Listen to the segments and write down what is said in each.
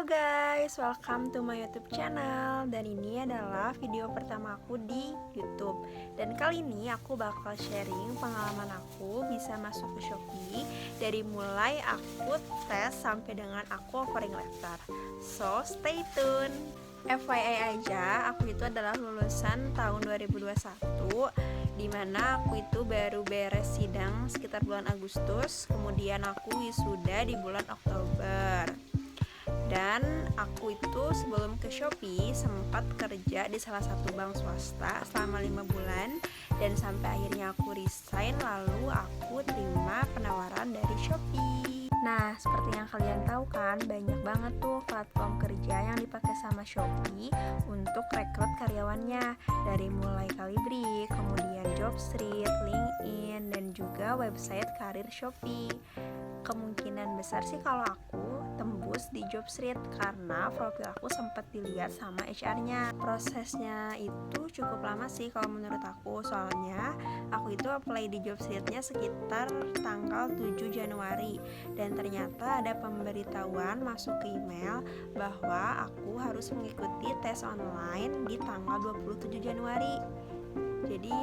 Guys, welcome to my YouTube channel. Dan ini adalah video pertama aku di YouTube. Dan kali ini aku bakal sharing pengalaman aku bisa masuk ke Shopee dari mulai aku tes sampai dengan aku offering letter. So, stay tune. FYI aja, aku itu adalah lulusan tahun 2021, dimana aku itu baru beres sidang sekitar bulan Agustus. Kemudian aku wisuda di bulan Oktober. Dan aku itu sebelum ke Shopee sempat kerja di salah satu bank swasta selama 5 bulan. Dan sampai akhirnya aku resign, lalu aku terima penawaran dari Shopee. Nah, seperti yang kalian tahu kan, banyak banget tuh platform kerja yang dipakai sama Shopee untuk rekrut karyawannya. Dari mulai Calibri, kemudian Jobstreet, LinkedIn, dan juga website karir Shopee. Kemungkinan besar sih kalau aku tembus di Jobstreet karena profil aku sempat dilihat sama HR-nya. Prosesnya itu cukup lama sih kalau menurut aku, soalnya aku itu apply di Jobstreet-nya sekitar tanggal 7 Januari dan ternyata ada pemberitahuan masuk ke email bahwa aku harus mengikuti tes online di tanggal 27 Januari. Jadi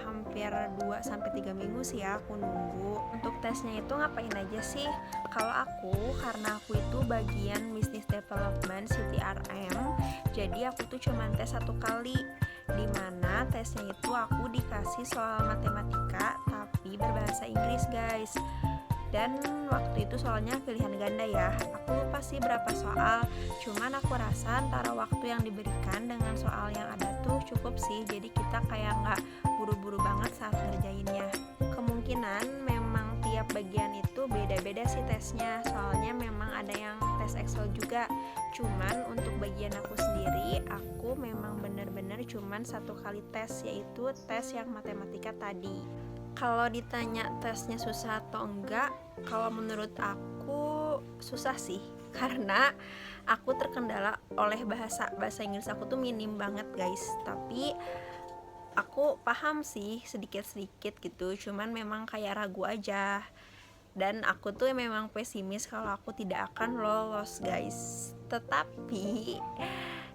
hampir 2-3 minggu sih ya aku nunggu. Untuk tesnya itu ngapain aja sih? Kalau aku, karena aku itu bagian Business Development CTRM, jadi aku tuh cuma tes 1 kali, dimana tesnya itu aku dikasih soal matematika tapi berbahasa Inggris guys. Dan waktu itu soalnya pilihan ganda ya, aku lupa sih berapa soal, cuman aku rasa antara waktu yang diberikan dengan soal yang ada tuh cukup sih, jadi kita kayak nggak buru-buru banget saat ngerjainnya. Kemungkinan memang tiap bagian itu beda-beda sih tesnya, soalnya memang ada yang tes Excel juga, cuman untuk bagian aku sendiri, aku memang bener-bener cuman 1 kali tes, yaitu tes yang matematika tadi. Kalau ditanya tesnya susah atau enggak, kalau menurut aku susah sih, karena aku terkendala oleh bahasa Inggris aku tuh minim banget guys. Tapi aku paham sih sedikit-sedikit gitu, cuman memang kayak ragu aja. Dan aku tuh memang pesimis kalau aku tidak akan lolos guys. Tetapi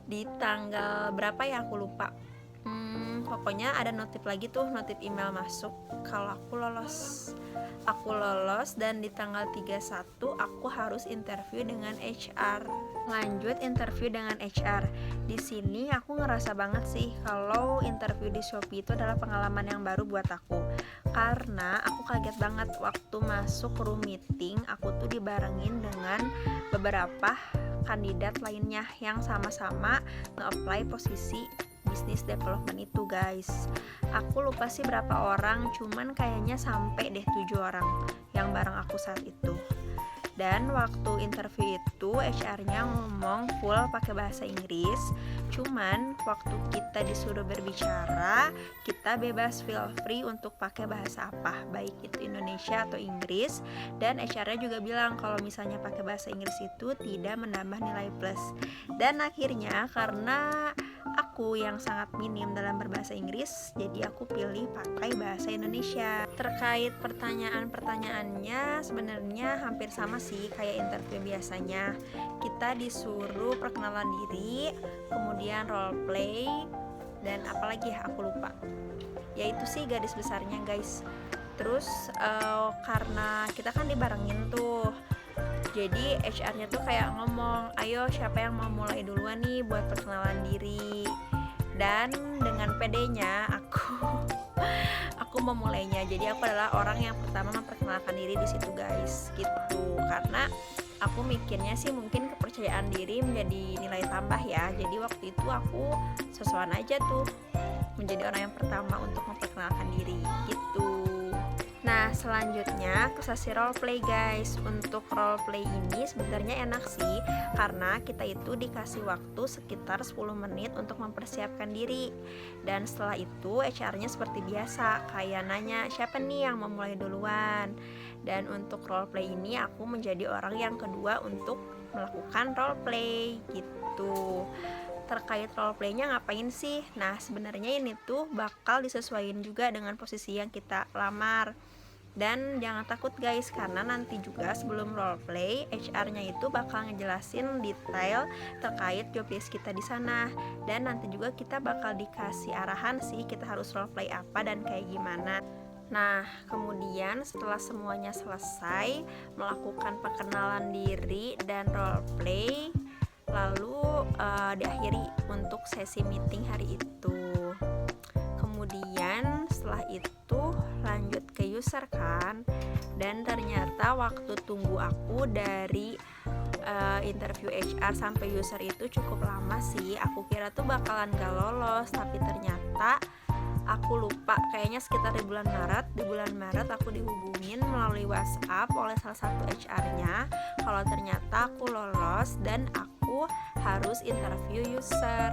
di tanggal berapa ya aku lupa, pokoknya ada notif lagi tuh, notif email masuk kalau aku lolos dan di tanggal 31 aku harus interview dengan HR. Lanjut interview dengan HR. Di sini aku ngerasa banget sih kalau interview di Shopee itu adalah pengalaman yang baru buat aku. Karena aku kaget banget waktu masuk room meeting, aku tuh dibarengin dengan beberapa kandidat lainnya yang sama-sama nge-apply posisi Business Development itu guys. Aku lupa sih berapa orang, cuman kayaknya sampai deh 7 orang yang bareng aku saat itu. Dan waktu interview itu HR-nya ngomong full pakai bahasa Inggris, cuman waktu kita disuruh berbicara, kita bebas feel free untuk pakai bahasa apa, baik itu Indonesia atau Inggris. Dan HR-nya juga bilang kalau misalnya pakai bahasa Inggris itu tidak menambah nilai plus. Dan akhirnya karena aku yang sangat minim dalam berbahasa Inggris, jadi aku pilih pakai bahasa Indonesia. Terkait pertanyaan-pertanyaannya sebenarnya hampir sama sih kayak interview biasanya. Kita disuruh perkenalan diri, kemudian role play, dan apalagi ya aku lupa. Ya itu sih garis besarnya guys. Terus karena kita kan dibarengin tuh, jadi HR-nya tuh kayak ngomong, ayo siapa yang mau mulai duluan nih buat perkenalan diri. Dan dengan pedenya aku memulainya. Jadi aku adalah orang yang pertama memperkenalkan diri di situ guys, gitu. Karena aku mikirnya sih mungkin kepercayaan diri menjadi nilai tambah ya. Jadi waktu itu aku sesuai aja tuh menjadi orang yang pertama untuk memperkenalkan diri, gitu. Nah, selanjutnya ke sesi role play guys. Untuk role play ini sebenarnya enak sih, karena kita itu dikasih waktu sekitar 10 menit untuk mempersiapkan diri. Dan setelah itu HR-nya seperti biasa, kayak nanya siapa nih yang mau mulai duluan. Dan untuk role play ini aku menjadi orang yang kedua untuk melakukan role play, gitu. Terkait role play-nya ngapain sih? Nah, sebenarnya ini tuh bakal disesuaikan juga dengan posisi yang kita lamar. Dan jangan takut guys, karena nanti juga sebelum role play HR-nya itu bakal ngejelasin detail terkait job desk kita di sana. Dan nanti juga kita bakal dikasih arahan sih kita harus role play apa dan kayak gimana. Nah, kemudian setelah semuanya selesai, melakukan perkenalan diri dan role play, lalu diakhiri untuk sesi meeting hari itu. Kemudian setelah itu lanjut ke user kan, dan ternyata waktu tunggu aku dari interview HR sampai user itu cukup lama sih. Aku kira tuh bakalan gak lolos, tapi ternyata aku lupa, kayaknya sekitar di bulan Maret aku dihubungin melalui WhatsApp oleh salah satu HR-nya kalau ternyata aku lolos dan aku harus interview user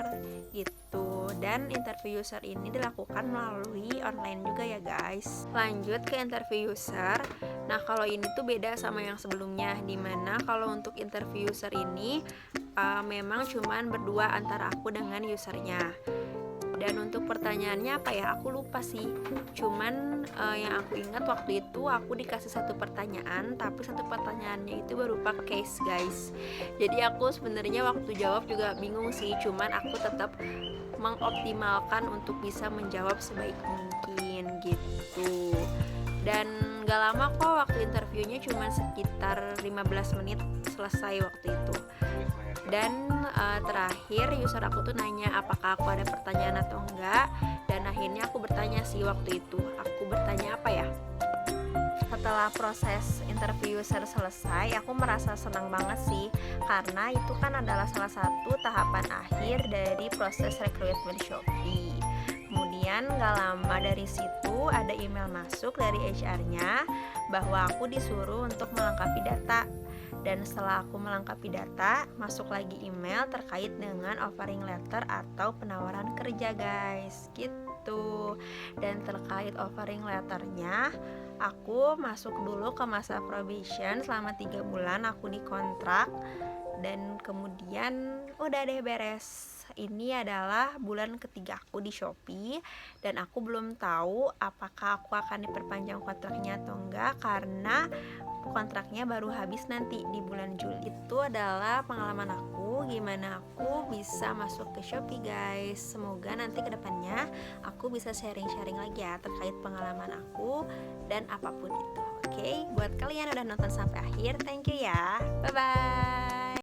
gitu. Dan interview user ini dilakukan melalui online juga ya guys. Lanjut ke interview user. Nah, kalau ini tuh beda sama yang sebelumnya, dimana kalau untuk interview user ini memang cuman berdua antara aku dengan usernya. Dan untuk pertanyaannya apa ya, aku lupa sih. Cuman yang aku ingat waktu itu aku dikasih satu pertanyaan, tapi satu pertanyaannya itu berupa case guys. Jadi aku sebenarnya waktu jawab juga bingung sih, cuman aku tetap mengoptimalkan untuk bisa menjawab sebaik mungkin gitu. Dan gak lama kok, waktu interviewnya cuma sekitar 15 menit selesai waktu itu. Dan terakhir user aku tuh nanya apakah aku ada pertanyaan atau enggak. Dan akhirnya aku bertanya sih waktu itu. Aku bertanya apa ya? Setelah proses interview user selesai, aku merasa senang banget sih, karena itu kan adalah salah satu tahapan akhir dari proses rekrutmen Shopee. Kemudian gak lama dari situ ada email masuk dari HR-nya bahwa aku disuruh untuk melengkapi data. Dan setelah aku melengkapi data, masuk lagi email terkait dengan offering letter atau penawaran kerja guys, gitu. Dan terkait offering letternya, aku masuk dulu ke masa probation selama 3 bulan aku dikontrak. Dan kemudian udah deh beres. Ini adalah bulan ketiga aku di Shopee, dan aku belum tahu apakah aku akan diperpanjang kontraknya atau enggak, karena kontraknya baru habis nanti di bulan Juli. Itu adalah pengalaman aku gimana aku bisa masuk ke Shopee guys. Semoga nanti kedepannya aku bisa sharing-sharing lagi ya terkait pengalaman aku dan apapun itu. Oke, buat kalian udah nonton sampai akhir, thank you ya. Bye bye.